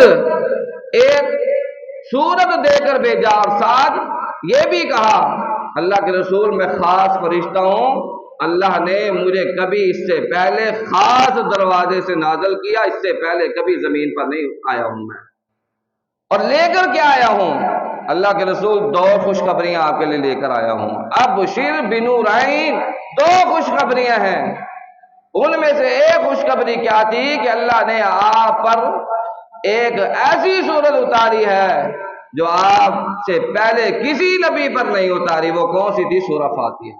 سورت ایک سورت دے کر بھیجا، اور ساتھ یہ بھی کہا اللہ کے رسول میں خاص فرشتہ ہوں، اللہ نے مجھے کبھی اس سے پہلے خاص دروازے سے نازل کیا، اس سے پہلے کبھی زمین پر نہیں آیا ہوں میں، اور لے کر کیا آیا ہوں اللہ کے رسول؟ 2 خوشخبریاں آپ کے لیے لے کر آیا ہوں۔ ابشر بنورین، 2 خوشخبریاں ہیں، ان میں سے ایک خوشخبری کیا تھی کہ اللہ نے آپ پر ایک ایسی صورت اتاری ہے جو آپ سے پہلے کسی نبی پر نہیں اتاری۔ وہ کون سی تھی؟ سورہ فاتحہ۔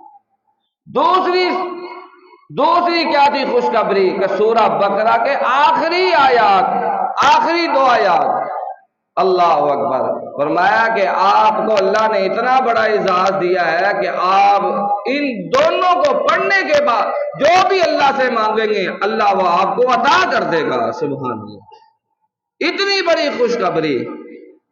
دوسری کیا تھی خوشخبری؟ کہ سورہ بقرہ کے آخری آیات، آخری 2 آیات، اللہ اکبر، فرمایا کہ آپ کو اللہ نے اتنا بڑا اعزاز دیا ہے کہ آپ ان دونوں کو پڑھنے کے بعد جو بھی اللہ سے مانگیں گے اللہ وہ آپ کو عطا کر دے گا۔ سبحان اللہ، اتنی بڑی خوشخبری۔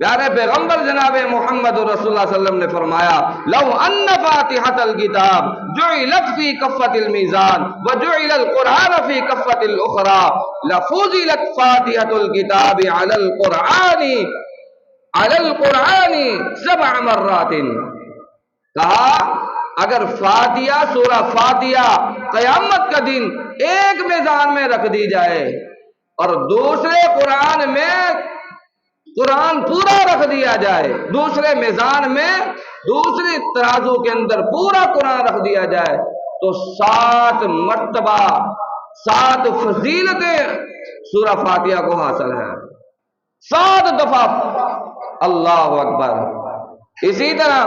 پیارے پیغمبر جناب محمد رسول اللہ صلی اللہ علیہ وسلم نے فرمایا لو ان فاتحۃ الکتاب جعلت فی کفۃ المیزان وجعل القرآن فی کفۃ الاخرى لفضلت فاتحۃ الکتاب علی القرآن 7 مرات۔ کہا اگر فاتحہ، سورہ فاتحہ قیامت کا دن ایک میزان میں رکھ دی جائے اور دوسرے قرآن میں قرآن پورا رکھ دیا جائے، دوسرے میزان میں، دوسری ترازو کے اندر پورا قرآن رکھ دیا جائے تو 7 مرتبہ 7 فضیلتیں سورہ فاتحہ کو حاصل ہے، 7 دفعہ۔ اللہ اکبر۔ اسی طرح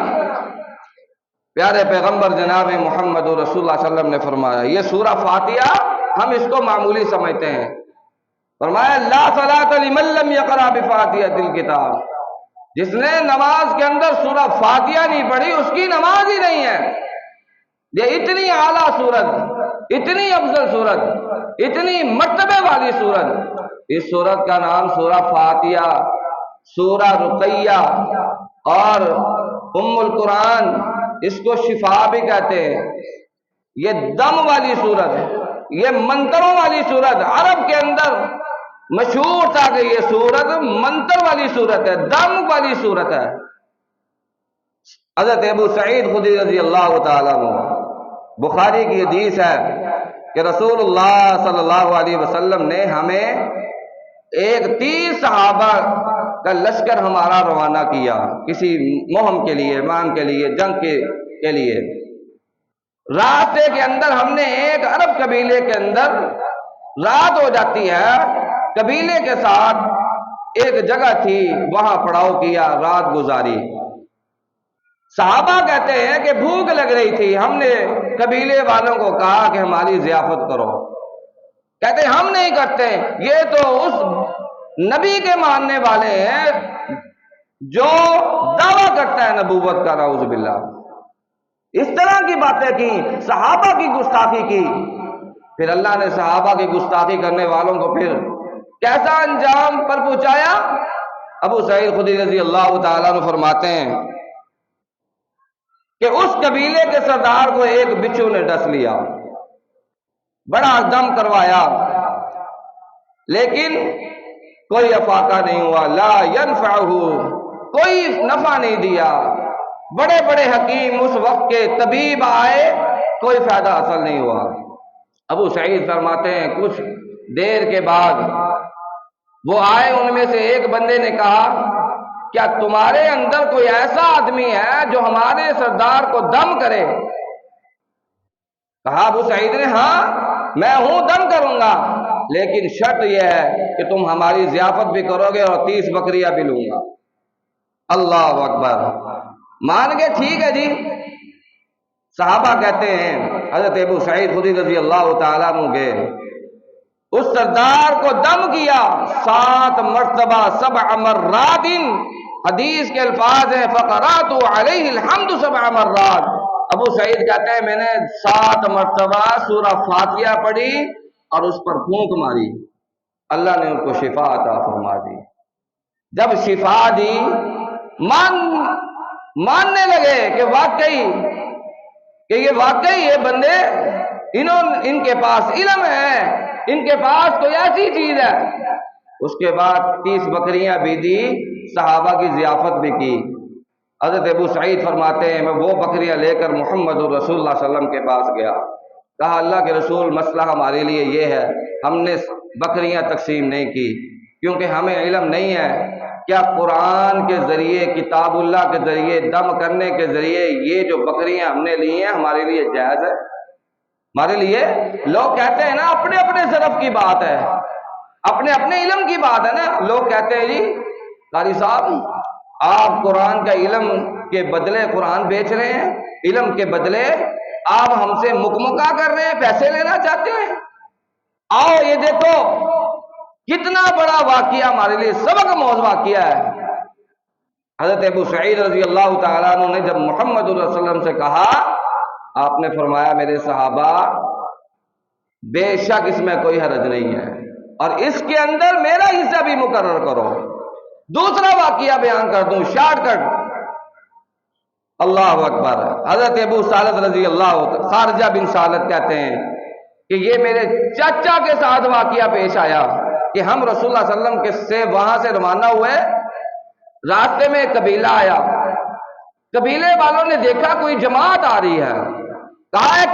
پیارے پیغمبر جناب محمد رسول اللہ صلی اللہ علیہ وسلم نے فرمایا، یہ سورہ فاتحہ ہم اس کو معمولی سمجھتے ہیں، فرمایا لا صلاۃ لمن لم یقرأ بفاتحۃ الکتاب، جس نے نماز کے اندر سورہ فاتحہ نہیں پڑھی اس کی نماز ہی نہیں ہے۔ یہ اتنی اعلیٰ سورت، اتنی افضل سورت، اتنی مرتبے والی سورت، اس سورت کا نام سورہ فاتحہ، سورہ رقیہ اور ام القرآن، اس کو شفا بھی کہتے ہیں۔ یہ دم والی سورت ہے، یہ منتروں والی سورت، عرب کے اندر مشہور تھا کہ یہ سورت منتر والی سورت ہے، دم والی سورت ہے۔ حضرت ابو سعید خدری رضی اللہ تعالیٰ عنہ، بخاری کی حدیث ہے کہ رسول اللہ صلی اللہ علیہ وسلم نے ہمیں 30 صحابہ کا لشکر ہمارا روانہ کیا کسی مہم کے لیے، مان کے لیے، جنگ کے لیے۔ راستے کے اندر ہم نے ایک عرب قبیلے کے اندر رات ہو جاتی ہے، قبیلے کے ساتھ ایک جگہ تھی وہاں پڑاؤ کیا، رات گزاری۔ صحابہ کہتے ہیں کہ بھوک لگ رہی تھی، ہم نے قبیلے والوں کو کہا کہ ہماری ضیافت کرو، کہتے ہیں ہم نہیں کرتے، یہ تو اس نبی کے ماننے والے ہیں جو دعویٰ کرتا ہے نبوت کا، نعوذ باللہ۔ اس طرح کی باتیں کی، صحابہ کی گستاخی کی۔ پھر اللہ نے صحابہ کی گستاخی کرنے والوں کو پھر کیسا انجام پر پہنچایا؟ ابو سعید خدری رضی اللہ تعالیٰ عنہ فرماتے ہیں کہ اس قبیلے کے سردار کو ایک بچھو نے ڈس لیا، بڑا دم کروایا، لیکن کوئی افاقہ نہیں ہوا، لا ینفعہ، کوئی نفع نہیں دیا۔ بڑے بڑے حکیم اس وقت کے طبیب آئے، کوئی فائدہ حاصل نہیں ہوا۔ ابو سعید فرماتے ہیں کچھ دیر کے بعد وہ آئے، ان میں سے ایک بندے نے کہا کیا تمہارے اندر کوئی ایسا آدمی ہے جو ہمارے سردار کو دم کرے؟ کہا ابو سعید نے ہاں میں ہوں، دم کروں گا، لیکن شرط یہ ہے کہ تم ہماری ضیافت بھی کرو گے اور 30 بکریاں بھی لوں گا۔ اللہ اکبر، مان گئے، ٹھیک ہے جی۔ صحابہ کہتے ہیں حضرت ابو سعید خدری رضی اللہ تعالیٰ عنہ گئے، اس سردار کو دم کیا 7 مرتبہ، 7 مرات۔ حدیث کے الفاظ ہیں فقرات علیہ الحمد 7 مرات۔ ابو سعید کہتے ہیں میں نے 7 مرتبہ سورہ فاتحہ پڑھی اور اس پر پھونک ماری، اللہ نے ان کو شفا عطا فرما دی۔ جب شفا دی، ماننے لگے کہ واقعی یہ بندے ان کے پاس علم ہے، ان کے پاس کوئی ایسی چیز ہے اس کے بعد 30 بکریاں بھی دی، صحابہ کی ضیافت بھی کی۔ حضرت ابو سعید فرماتے ہیں میں وہ بکریاں لے کر محمد الرسول اللہ صلی اللہ علیہ وسلم کے پاس گیا، کہا اللہ کے رسول مسئلہ ہمارے لیے یہ ہے، ہم نے بکریاں تقسیم نہیں کی کیونکہ ہمیں علم نہیں ہے کیا قرآن کے ذریعے، کتاب اللہ کے ذریعے، دم کرنے کے ذریعے یہ جو بکریاں ہم نے لی ہیں ہمارے لیے جائز ہے؟ ہمارے لیے لوگ کہتے ہیں نا اپنے اپنے ضرف کی بات ہے، اپنے اپنے علم کی بات ہے نا، لوگ کہتے ہیں جی قاری صاحب آپ قرآن کا علم کے بدلے قرآن بیچ رہے ہیں، علم کے بدلے آپ ہم سے مکمکا کر رہے ہیں، پیسے لینا چاہتے ہیں۔ آؤ یہ دیکھو کتنا بڑا واقعہ ہمارے لیے سبق موز واقعہ ہے۔ حضرت ابو سعید رضی اللہ تعالیٰ عنہ نے جب محمد صلی اللہ علیہ وسلم سے کہا، آپ نے فرمایا میرے صحابہ بے شک اس میں کوئی حرج نہیں ہے اور اس کے اندر میرا حصہ بھی مقرر کرو۔ دوسرا واقعہ بیان کر دوں شارٹ کٹ، اللہ اکبر۔ حضرت ابو سالت رضی اللہ، خارجہ بن سالت کہتے ہیں کہ یہ میرے چچا کے ساتھ واقعہ پیش آیا کہ ہم رسول اللہ صلی اللہ علیہ وسلم سے وہاں سے روانہ ہوئے، راستے میں ایک قبیلہ آیا، قبیلے والوں نے دیکھا کوئی جماعت آ رہی ہے، کہا ہے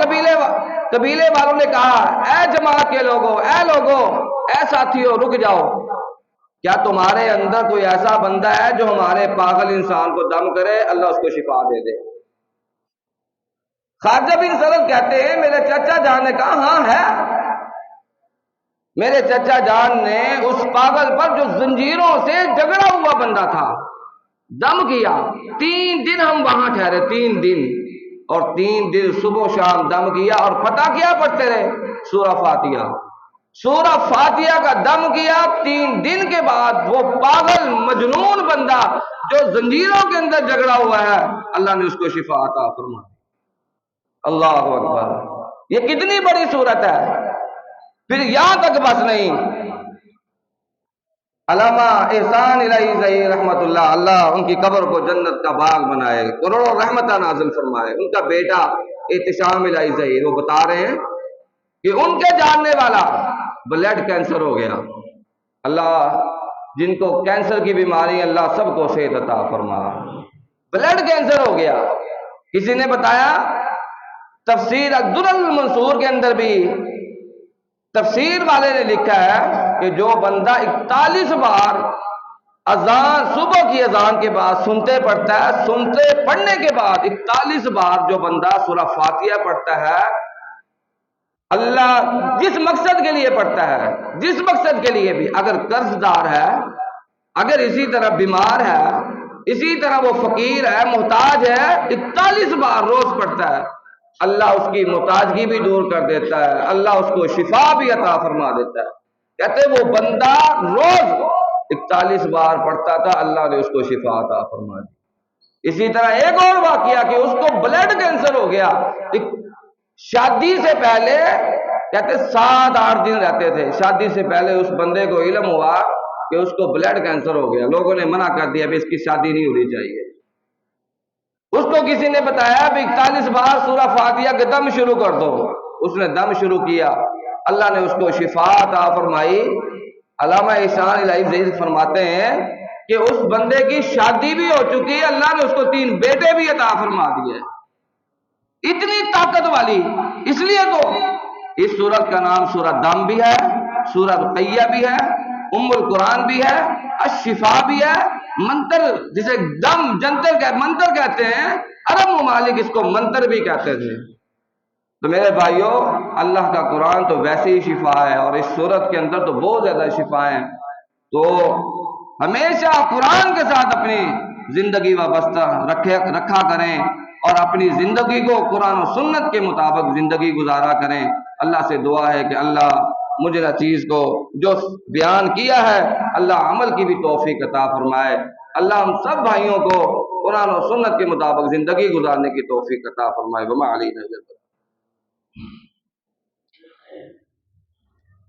قبیلے والوں نے کہا اے جماعت کے لوگوں، اے لوگوں، اے ساتھیوں رک جاؤ، کیا تمہارے اندر کوئی ایسا بندہ ہے جو ہمارے پاگل انسان کو دم کرے، اللہ اس کو شفا دے دے؟ خارجہ بن سالت کہتے ہیں میرے چچا جان نے کہا ہاں ہے۔ میرے چچا جان نے اس پاگل پر جو زنجیروں سے جگڑا ہوا بندہ تھا دم کیا۔ 3 دن ہم وہاں ٹھہرے، 3 دن، اور 3 دن صبح و شام دم کیا، اور پتہ کیا پڑھتے رہے؟ سورہ فاتحہ۔ سورہ فاتحہ کا دم کیا، 3 دن کے بعد وہ پاگل مجنون بندہ جو زنجیروں کے اندر جگڑا ہوا ہے اللہ نے اس کو شفا عطا فرمائی۔ اللہ اکبر، یہ کتنی بڑی صورت ہے۔ پھر یہاں تک بس نہیں، علامہ احسان الہی ظہیر رحمت اللہ، اللہ ان کی قبر کو جنت کا باغ بنائے، کروڑوں رحمتہ نازل فرمائے۔ ان کا بیٹا احتشام الہی ظہیر وہ بتا رہے ہیں کہ ان کے جاننے والا بلڈ کینسر ہو گیا۔ اللہ جن کو کینسر کی بیماری اللہ سب کو صحت عطا فرما۔ بلڈ کینسر ہو گیا۔ کسی نے بتایا تفسیر الدر المنصور کے اندر بھی تفسیر والے نے لکھا ہے کہ جو بندہ 41 بار اذان، صبح کی اذان کے بعد سنتے پڑھتا ہے، سنتے پڑھنے کے بعد 41 بار جو بندہ سورہ فاتحہ پڑھتا ہے، اللہ جس مقصد کے لیے پڑھتا ہے، جس مقصد کے لیے بھی، اگر قرض دار ہے، اگر اسی طرح بیمار ہے، اسی طرح وہ فقیر ہے، محتاج ہے، 41 بار روز پڑھتا ہے، اللہ اس کی محتاجگی بھی دور کر دیتا ہے، اللہ اس کو شفا بھی عطا فرما دیتا ہے۔ کہتے وہ بندہ روز 41 بار پڑھتا تھا، اللہ نے اس کو شفا عطا فرما دی۔ اسی طرح ایک اور واقعہ کہ اس کو بلڈ کینسر ہو گیا، شادی سے پہلے کہتے 7-8 دن رہتے تھے، شادی سے پہلے اس بندے کو علم ہوا کہ اس کو بلڈ کینسر ہو گیا، لوگوں نے منع کر دیا بھی اس کی شادی نہیں ہونی چاہیے۔ اس کو کسی نے بتایا بھی 41 بار سورہ فاتحہ کے دم شروع کر دو، اس نے دم شروع کیا، اللہ نے اس کو شفا عطا فرمائی۔ علامہ احسان الہی ظہیر فرماتے ہیں کہ اس بندے کی شادی بھی ہو چکی ہے، اللہ نے اس کو 3 بیٹے بھی عطا فرما دیے۔ اتنی طاقت والی، اس لیے تو اس سورت کا نام سورہ دم بھی ہے، سورہ رقیہ بھی ہے، ام القرآن بھی ہے، الشفا بھی ہے، منتر جسے دم جنتر منتر کہتے ہیں، عرب ممالک اس کو منتر بھی کہتے تھے۔ تو میرے بھائیوں اللہ کا قرآن تو ویسے ہی شفا ہے، اور اس صورت کے اندر تو بہت زیادہ شفا ہیں۔ تو ہمیشہ قرآن کے ساتھ اپنی زندگی وابستہ رکھا کریں، اور اپنی زندگی کو قرآن و سنت کے مطابق زندگی گزارا کریں۔ اللہ سے دعا ہے کہ اللہ مجھے اس چیز کو جو بیان کیا ہے اللہ عمل کی بھی توفیق عطا فرمائے۔ اللہ ہم سب بھائیوں کو قرآن و سنت کے مطابق زندگی گزارنے کی توفیق عطا فرمائے۔ وما علینا الا البلاغ۔